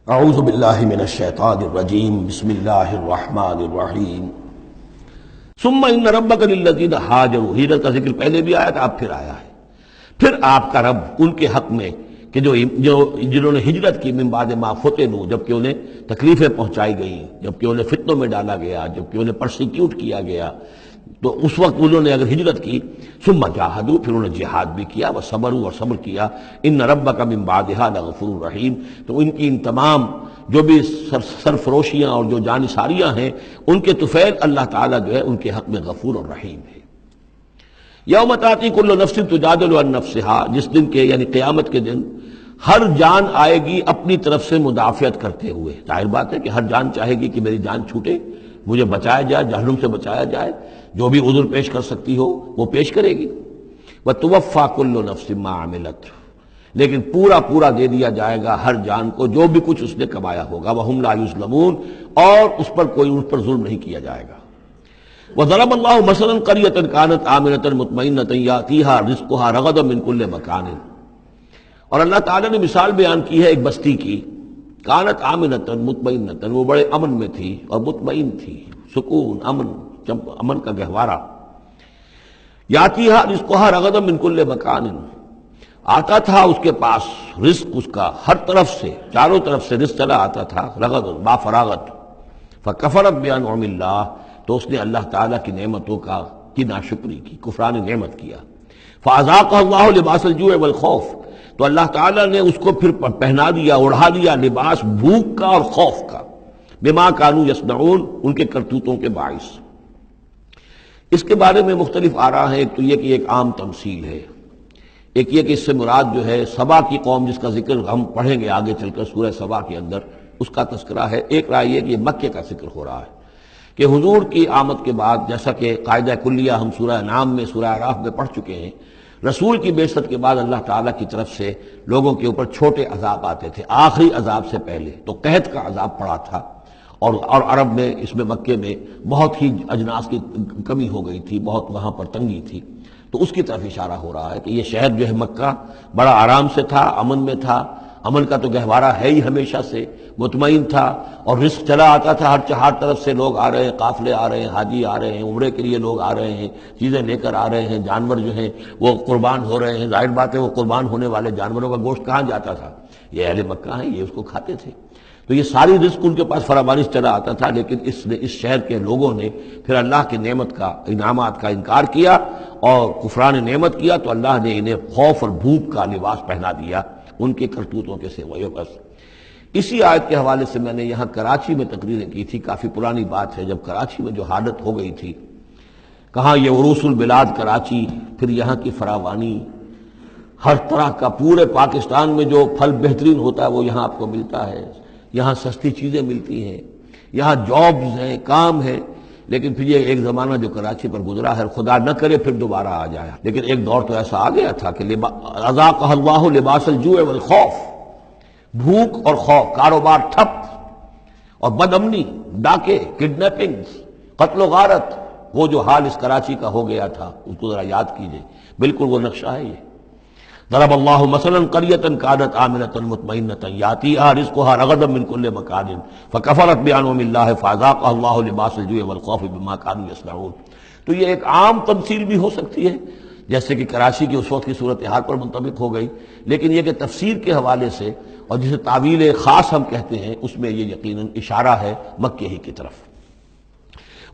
اعوذ باللہ من الشیطان الرجیم بسم اللہ الرحمن الرحیم ثم ان ربک للذین ہاجروا، ہجرت کا ذکر پہلے بھی آیا تھا، اب پھر آیا ہے۔ پھر آپ کا رب ان کے حق میں کہ جنہوں نے ہجرت کی من بعد ما فتنوا، جبکہ انہیں تکلیفیں پہنچائی گئیں، جبکہ انہیں فتنوں میں ڈالا گیا، جبکہ انہیں پرسیکیوٹ کیا گیا، تو اس وقت انہوں نے اگر ہجرت کی، ثم جاہدوا، پھر انہوں نے جہاد بھی کیا، وصبروا، اور صبر کیا، ان ربک من بعدھا لغفور رحیم، تو ان کی ان تمام جو بھی سرفروشیاں اور جو جانثاریاں ہیں ان کے طفیل اللہ تعالیٰ جو ہے ان کے حق میں غفور اور رحیم ہے۔ یوم تاتی کل نفس تجادل عن نفسہا، جس دن کے یعنی قیامت کے دن ہر جان آئے گی اپنی طرف سے مدافعت کرتے ہوئے۔ ظاہر بات ہے کہ ہر جان چاہے گی کہ میری جان چھوٹے، مجھے بچایا جائے، جہنم سے بچایا جائے، جو بھی عذر پیش کر سکتی ہو وہ پیش کرے گی۔ وَتُوَفَّى كُلُّ نَفْسٍ مَّا عَمِلَتْ، لیکن پورا دے دیا جائے گا ہر جان کو جو بھی کچھ اس نے کمایا ہوگا، وَهُمْ لَا يُظْلَمُونَ، اور اس پر کوئی ان پر ظلم نہیں کیا جائے گا۔ وَضَرَبَ اللَّهُ مَثَلًا قَرْيَةً كَانَتْ آمِنَةً مُطْمَئِنَّةً يَأْتِيهَا رِزْقُهَا رَغَدًا مِّن كُلِّ مَكَانٍ، اور اللہ تعالیٰ نے مثال بیان کی ہے ایک بستی کی، کانت آمنۃ مطمئنۃ، وہ بڑے امن میں تھی اور مطمئن تھی، سکون، امن کا گہوارہ۔ یاتیہا رزقہا رغدا من کل مکان، آتا تھا اس کے پاس رزق اس کا ہر طرف سے، چاروں طرف سے رزق چلا آتا تھا، رغد با فراغت۔ فکفرت بانعم اللہ، تو اس نے اللہ تعالیٰ کی نعمتوں کی ناشکری کی، کفران نعمت کیا۔ فاذاقہ اللہ لباس الجوع والخوف، تو اللہ تعالیٰ نے اس کو پھر پہنا دیا، اڑھا دیا لباس بھوک کا اور خوف کا، بما کانوا یصنعون، ان کے کرتوتوں کے باعث۔ اس کے بارے میں مختلف آراء ہیں، ایک تو یہ کہ ایک عام تمثیل ہے، ایک یہ کہ اس سے مراد جو ہے سبا کی قوم جس کا ذکر ہم پڑھیں گے آگے چل کر سورہ سبا کے اندر، اس کا تذکرہ ہے۔ ایک رائے یہ کہ یہ مکے کا ذکر ہو رہا ہے کہ حضور کی آمد کے بعد، جیسا کہ قاعدہ کلیہ ہم سورہ انعام میں، سورہ اعراف میں پڑھ چکے ہیں، رسول کی بعثت کے بعد اللہ تعالیٰ کی طرف سے لوگوں کے اوپر چھوٹے عذاب آتے تھے، آخری عذاب سے پہلے تو قحط کا عذاب پڑا تھا، اور عرب میں، اس میں مکے میں بہت ہی اجناس کی کمی ہو گئی تھی، بہت وہاں پر تنگی تھی، تو اس کی طرف اشارہ ہو رہا ہے کہ یہ شہر جو ہے مکہ بڑا آرام سے تھا، امن میں تھا، امن کا تو گہوارہ ہے ہی ہمیشہ سے، مطمئن تھا، اور رزق چلا آتا تھا، ہر طرف سے لوگ آ رہے ہیں، قافلے آ رہے ہیں، حاجی آ رہے ہیں، عمرے کے لیے لوگ آ رہے ہیں، چیزیں لے کر آ رہے ہیں، جانور جو ہیں وہ قربان ہو رہے ہیں۔ ظاہر بات ہے وہ قربان ہونے والے جانوروں کا گوشت کہاں جاتا تھا؟ یہ اہل مکہ ہیں، یہ اس کو کھاتے تھے، تو یہ ساری رزق ان کے پاس فراوانی سے چلا آتا تھا، لیکن اس شہر کے لوگوں نے پھر اللہ کی نعمت کا، انعامات کا انکار کیا اور کفران نعمت کیا، تو اللہ نے انہیں خوف اور بھوک کا لباس پہنا دیا ان کے کرتوتوں کے سوائے بس۔ اسی آیت کے حوالے سے میں نے یہاں کراچی میں تقریریں کی تھی، کافی پرانی بات ہے، جب کراچی میں جو حالت ہو گئی تھی، کہاں یہ عروس البلاد کراچی، پھر یہاں کی فراوانی، ہر طرح کا پورے پاکستان میں جو پھل بہترین ہوتا ہے وہ یہاں آپ کو ملتا ہے، یہاں سستی چیزیں ملتی ہیں، یہاں جابز ہیں، کام ہے، لیکن پھر یہ ایک زمانہ جو کراچی پر گزرا ہے، خدا نہ کرے پھر دوبارہ آ جائے، لیکن ایک دور تو ایسا آ گیا تھا کہ اذاقہ اللہ لباس الجوع والخوف، بھوک اور خوف، کاروبار ٹھپ، اور بد امنی، ڈاکے، کڈنیپنگ، قتل و غارت، وہ جو حال اس کراچی کا ہو گیا تھا اس کو ذرا یاد کیجئے، بالکل وہ نقشہ ہے یہ۔ ضرب اللہ مثلا قریۃ کانت آمنۃ مطمئنۃ یاتیہا رزقہا رغدا من کل مکان فکفرت بانعم اللہ فاذاقہا اللہ لباس الجوع والخوف بما کانوا یصنعون۔ تو یہ ایک عام تمثیل بھی ہو سکتی ہے، جیسے کہ کراچی کی اس وقت کی صورتحال پر منطبق ہو گئی، لیکن یہ کہ تفسیر کے حوالے سے اور جسے تعویل خاص ہم کہتے ہیں، اس میں یہ یقیناً اشارہ ہے مکے ہی کی طرف۔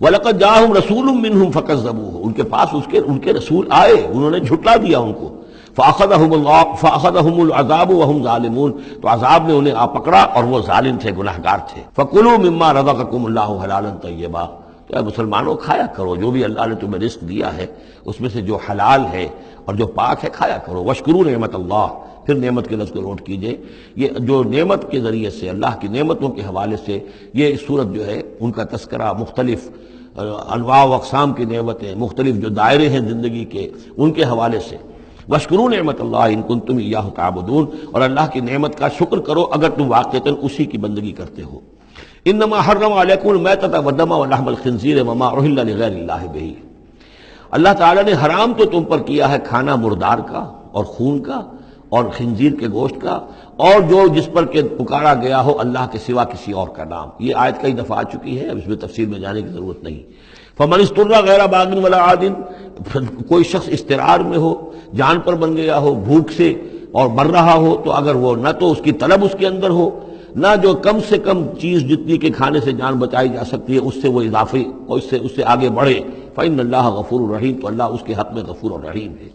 وَلَقَدْ جَاءَهُمْ رَسُولٌ مِّنْهُمْ فَكَذَّبُوهُ، ان کے پاس ان کے رسول آئے، انہوں نے جھٹلا دیا ان کو، فَأَخَذَهُمُ الْعَذَابُ وَهُمْ ظَالِمُونَ، تو عذاب نے انہیں آ پکڑا اور وہ ظالم تھے، گناہگار تھے۔ فَكُلُوا مِمَّا رَزَقَكُمُ اللَّهُ حَلَالًا طَيِّبًا، تو اے مسلمانوں کھایا کرو جو بھی اللہ نے تمہیں رزق دیا ہے اس میں سے جو حلال ہے اور جو پاک ہے کھایا کرو۔ وَاشْكُرُوا نعمت اللہ، پھر نعمت کے لفظ کو نوٹ کیجئے، یہ جو نعمت کے ذریعے سے، اللہ کی نعمتوں کے حوالے سے یہ صورت جو ہے ان کا تذکرہ، مختلف انواع و اقسام کی نعمتیں، مختلف جو دائرے ہیں زندگی کے، ان کے حوالے سے۔ وَاشْكُرُوا نعمت اللہ ان کنتم ایاہ تعبدون، اور اللہ کی نعمت کا شکر کرو اگر تم واقعتاً اسی کی بندگی کرتے ہو۔ انما حرم علیکم المیتۃ والدم ولحم الخنزیر وما اہل لغیر اللہ بہ، اللہ تعالیٰ نے حرام تو تم پر کیا ہے کھانا مردار کا اور خون کا اور خنزیر کے گوشت کا، اور جو جس پر کہ پکارا گیا ہو اللہ کے سوا کسی اور کا نام۔ یہ آیت کئی دفعہ آ چکی ہے، اب اس میں تفصیل میں جانے کی ضرورت نہیں۔ فمن اضطر غیر باغ ولا عاد، کوئی شخص اضطرار میں ہو، جان پر بن گیا ہو، بھوک سے اور مر رہا ہو، تو اگر وہ نہ تو اس کی طلب اس کے اندر ہو، نہ جو کم سے کم چیز جتنی کہ کھانے سے جان بچائی جا سکتی ہے اس سے وہ اضافی اور اس سے آگے بڑھے، فإن اللہ غفور الرحیم، تو اللہ اس کے حق میں غفور الرحیم ہے۔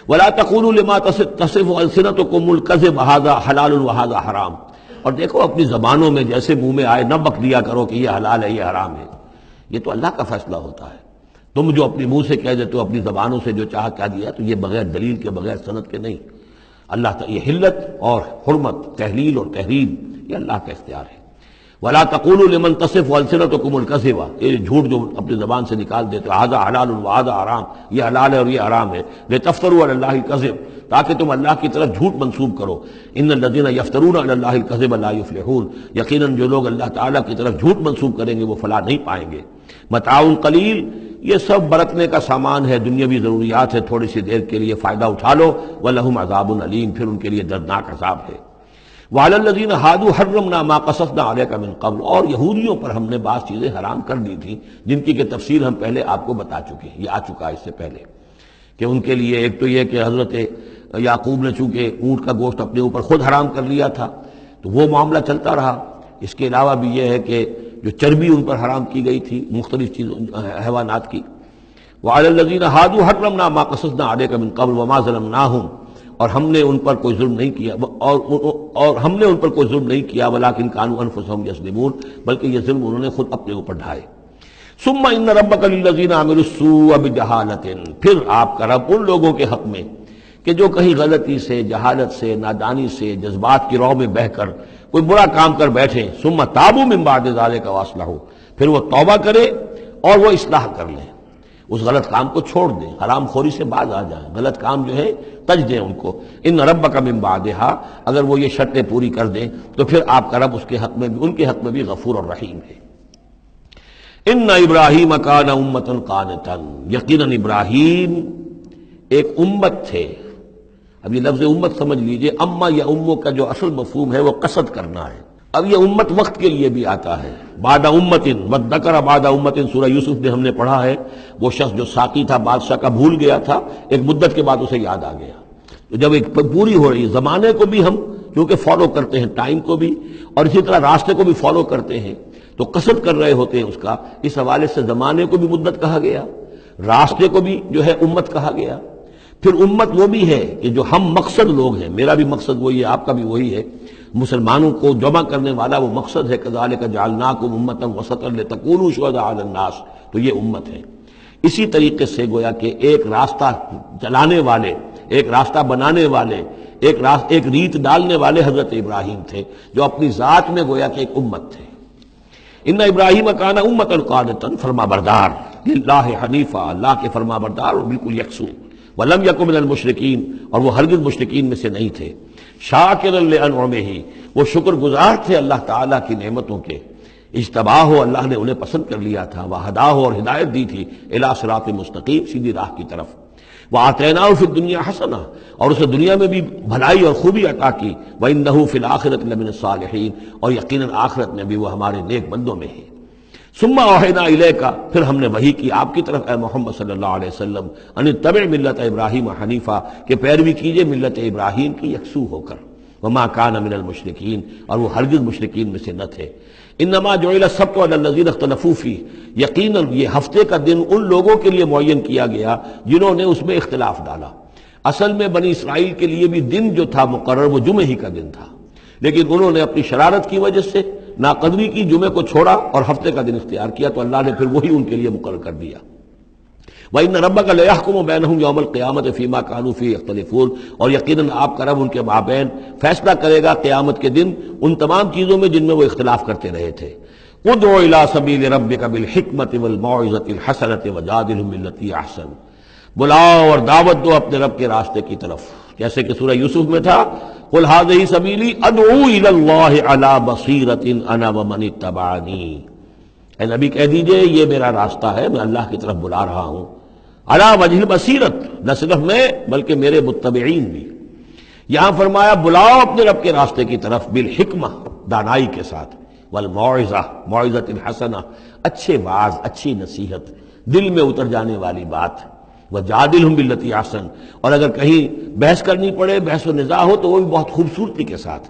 ولا تقولوا لما تصف السنتكم الكذب هذا حلال وهذا حرام، اور دیکھو اپنی زبانوں میں جیسے منہ میں آئے نہ بک دیا کرو کہ یہ حلال ہے یہ حرام ہے، یہ تو اللہ کا فیصلہ ہوتا ہے۔ تم جو اپنی منہ سے کہہ دیتے ہو، اپنی زبانوں سے جو چاہا کہہ دیا، تو یہ بغیر دلیل کے بغیر سند کے نہیں۔ اللہ تعالی یہ حلت اور حرمت، تحلیل اور تحریم، یہ اللہ کا اختیار ہے۔ ولا تقولوا لمن تصف السنتكم الكذب، یہ جھوٹ جو اپنی زبان سے نکال دیتے ہو، هذا حلال وهذا حرام، یہ حلال ہے اور یہ حرام ہے، لتفتروا على الله الكذب، تاکہ تم اللہ کی طرف جھوٹ منسوب کرو۔ ان الذين يفترون على الله الكذب لا يفلحون، یقیناً جو لوگ اللہ تعالیٰ کی طرف جھوٹ منسوب کریں گے وہ فلاح نہیں پائیں گے۔ متاع قلیل، یہ سب برتنے کا سامان ہے، دنیاوی ضروریات ہے، تھوڑی سی دیر کے لیے فائدہ اٹھا لو، ولہم عذاب علیم، پھر ان کے لیے دردناک عذاب ہے۔ وعلی الذین ہادوا حرمنا ما قصصنا علیک من قبل، اور یہودیوں پر ہم نے بعض چیزیں حرام کر دی تھیں جن کی کہ تفصیل ہم پہلے آپ کو بتا چکے ہیں، یہ آ چکا ہے اس سے پہلے، کہ ان کے لیے ایک تو یہ کہ حضرت یعقوب نے چونکہ اونٹ کا گوشت اپنے اوپر خود حرام کر لیا تھا تو وہ معاملہ چلتا رہا۔ اس کے علاوہ بھی یہ ہے کہ جو چربی ان پر حرام کی گئی تھی مختلف چیزوں حیوانات کی۔ وعلی الذین ہادوا حرمنا ما قصصنا علیک من قبل وما ظلمناہم، اور ہم نے ان پر کوئی ظلم نہیں کیا، اور ہم نے ان پر کوئی ظلم نہیں کیا، ولکن کانوا انفسہم یظلمون، بلکہ یہ ظلم انہوں نے خود اپنے اوپر ڈھائے۔ ثم ان ربک للذین عملوا السوء بجہالۃ، پھر آپ کا رب ان لوگوں کے حق میں کہ جو کہیں غلطی سے، جہالت سے، نادانی سے، جذبات کی رو میں بہہ کر کوئی برا کام کر بیٹھے، ثم تابوا من بعد ذلک واصلحوا، پھر وہ توبہ کرے اور وہ اصلاح کر لیں، اس غلط کام کو چھوڑ دیں، حرام خوری سے باز آ جائیں، غلط کام جو ہے تج دیں ان کو۔ ان ربک من بعدھا، اگر وہ یہ شرطیں پوری کر دیں تو پھر آپ کا رب اس کے حق میں بھی، ان کے حق میں بھی غفور اور رحیم ہے۔ ان ابراہیم کان امۃ قانتا، یقیناً ابراہیم ایک امت تھے۔ اب یہ لفظ امت سمجھ لیجئے، اما یا امو کا جو اصل مفہوم ہے وہ قصد کرنا ہے۔ اب یہ امت وقت کے لیے بھی آتا ہے، بعد امت وذکر بعد امت، سورہ یوسف میں ہم نے پڑھا ہے، وہ شخص جو ساقی تھا بادشاہ کا بھول گیا تھا، ایک مدت کے بعد اسے یاد آ گیا، تو جب ایک پوری ہو رہی، زمانے کو بھی ہم کیونکہ فالو کرتے ہیں، ٹائم کو بھی، اور اسی طرح راستے کو بھی فالو کرتے ہیں، تو قصد کر رہے ہوتے ہیں اس کا، اس حوالے سے زمانے کو بھی مدت کہا گیا، راستے کو بھی جو ہے امت کہا گیا۔ پھر امت وہ بھی ہے کہ جو ہم مقصد لوگ ہیں، میرا بھی مقصد وہی ہے، آپ کا بھی وہی ہے، مسلمانوں کو جمع کرنے والا وہ مقصد ہے، کذالک جعلناکم امۃ وسطا لتکونوا شہداء علی الناس، تو یہ امت ہے۔ اسی طریقے سے گویا کہ ایک راستہ چلانے والے، ایک راستہ بنانے والے، ایک ریت ڈالنے والے حضرت ابراہیم تھے، جو اپنی ذات میں گویا کہ ایک امت تھے۔ ان ابراہیم کان امۃ قانتا، فرما بردار، للہ حنیفہ، اللہ کے فرما بردار اور بالکل یکسو، ولم یکن من المشرکین، اور وہ ہرگز مشرکین میں سے نہیں تھے، شاکرا لانعمہ، وہ شکر گزار تھے اللہ تعالیٰ کی نعمتوں کے، اجتباہ ہو، اللہ نے انہیں پسند کر لیا تھا، وہداہ اور ہدایت دی تھی، الی صراط مستقیم، سیدھی راہ کی طرف، وآتیناہ فی الدنیا حسنہ، اور اسے دنیا میں بھی بھلائی اور خوبی عطا کی، وإنہ فی الآخرۃ لمن الصالحین، اور یقیناً آخرت میں بھی وہ ہمارے نیک بندوں میں ہے۔ ثم اوحینا الیک، پھر ہم نے وحی کی آپ کی طرف اے محمد صلی اللہ علیہ وسلم، ان اتبع ملت ابراہیم حنیفہ، کہ پیروی کیجئے ملت ابراہیم کی یکسو ہو کر، وما کان من المشرکین، اور وہ ہرگز مشرکین میں سے نہ تھے۔ انما جعل السبت علی الذین اختلفوا فیہ، یقیناً یہ ہفتے کا دن ان لوگوں کے لیے معین کیا گیا جنہوں نے اس میں اختلاف ڈالا۔ اصل میں بنی اسرائیل کے لیے بھی دن جو تھا مقرر وہ جمعے ہی کا دن تھا، لیکن انہوں نے اپنی شرارت کی وجہ سے ناقدری کی، جمعے کو چھوڑا اور ہفتے کا دن اختیار کیا، تو اللہ نے پھر وہی ان کے لیے مقرر کر دیا۔ وَإِنَّ رَبَّكَ لَيَحْكُمُ بَيْنَهُمْ يَوْمَ الْقِيَامَةِ فِي مَا كَانُوا فِيهِ يَخْتَلِفُونَ، اور یقیناً آپ کا رب ان کے مابین فیصلہ کرے گا قیامت کے دن ان تمام چیزوں میں جن میں وہ اختلاف کرتے رہے تھے۔ ادع الى سبیل ربک بالحکمت والموعظۃ الحسنۃ وجادلھم باللتی احسن، بلاؤ اور دعوت دو اپنے رب کے راستے کی طرف، جیسے کہ سورہ یوسف میں تھا، قل ھذہ سبیلی ادعو الی اللہ علی بصیرۃ انا ومن اتبعنی، اے نبی کہہ دیجئے یہ میرا راستہ ہے، میں اللہ کی طرف بلا رہا ہوں، علی وجہ البصیرت، نہ صرف میں بلکہ میرے متبعین بھی۔ یہاں فرمایا بلاؤ اپنے رب کے راستے کی طرف بالحکمہ، دانائی کے ساتھ، والموعظہ، موعظۃ حسنہ، اچھے واعظ، اچھی نصیحت، دل میں اتر جانے والی بات، وجادلہم باللتی احسن، اور اگر کہیں بحث کرنی پڑے، بحث و نزاع ہو تو وہ بھی بہت خوبصورتی کے ساتھ۔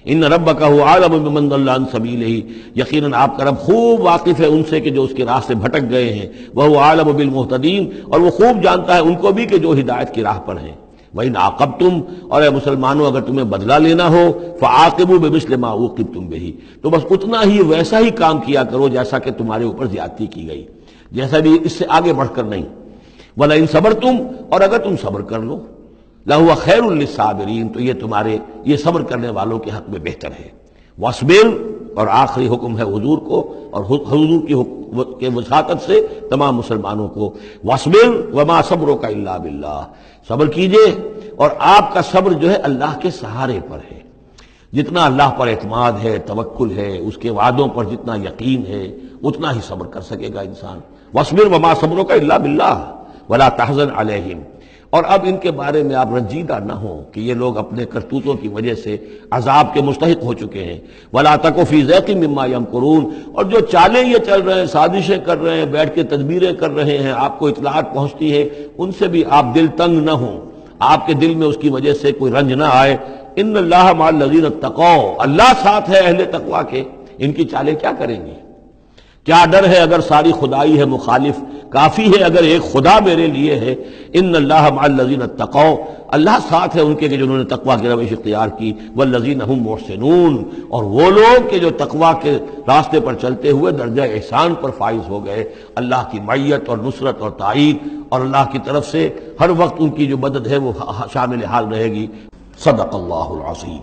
ان ربک هو اعلم بمن ضل عن سبیلہ، یقیناً آپ کا رب خوب واقف ہے ان سے کہ جو اس کے راہ سے بھٹک گئے ہیں، وہو اعلم بالمہتدین، اور وہ خوب جانتا ہے ان کو بھی کہ جو ہدایت کی راہ پر ہیں۔ وَإِنْ عَاقَبْتُمْ، اور اے مسلمانوں اگر تمہیں بدلہ لینا ہو، فَعَاقِبُوا بِمِثْلِ مَا عُوقِبْتُمْ بِهِ، تو بس اتنا ہی ویسا ہی کام کیا کرو جیسا کہ تمہارے اوپر زیادتی کی گئی، جیسا بھی اس سے آگے بڑھ کر نہیں۔ وَلَئِنْ صَبَرْتُمْ، اور اگر تم صبر کر لو، لَهُوَ خَيْرٌ لِلصَّابِرِينَ، تو یہ تمہارے یہ صبر کرنے والوں کے حق میں بہتر ہے۔ وَاصْبِرْ، اور آخری حکم ہے حضور کو اور حضور کی وساطت سے تمام مسلمانوں کو، وَاصْبِرْ وَمَا صَبْرُكَ إِلَّا بِاللَّهِ، صبر کیجئے اور آپ کا صبر جو ہے اللہ کے سہارے پر ہے۔ جتنا اللہ پر اعتماد ہے، توکل ہے، اس کے وعدوں پر جتنا یقین ہے، اتنا ہی صبر کر سکے گا انسان۔ وَاصْبِرْ وَمَا صَبْرُكَ إِلَّا بِاللَّهِ وَلَا تَحْزَنْ عَلَيْهِمْ، اور اب ان کے بارے میں آپ رنجیدہ نہ ہوں کہ یہ لوگ اپنے کرتوتوں کی وجہ سے عذاب کے مستحق ہو چکے ہیں۔ وَلَا تَكُ فِي ضَيْقٍ مِّمَّا يَمْكُرُونَ، اور جو چالیں یہ چل رہے ہیں، سازشیں کر رہے ہیں، بیٹھ کے تدبیریں کر رہے ہیں، آپ کو اطلاعات پہنچتی ہے، ان سے بھی آپ دل تنگ نہ ہوں، آپ کے دل میں اس کی وجہ سے کوئی رنج نہ آئے۔ ان اللہ مع الذین اتقوا، اللہ ساتھ ہے اہل تقوی کے، ان کی چالیں کیا کریں گی؟ کیا ڈر ہے اگر ساری خدائی ہے مخالف، کافی ہے اگر ایک خدا میرے لیے ہے۔ ان اللہ مع الذین اتقوا، اللہ ساتھ ہے ان کے کہ جنہوں نے تقوی کی روش اختیار کی، والذین هم محسنون، اور وہ لوگ کہ جو تقوی کے راستے پر چلتے ہوئے درجہ احسان پر فائز ہو گئے، اللہ کی معیت اور نصرت اور تائید اور اللہ کی طرف سے ہر وقت ان کی جو مدد ہے وہ شامل حال رہے گی۔ صدق اللہ العظیم۔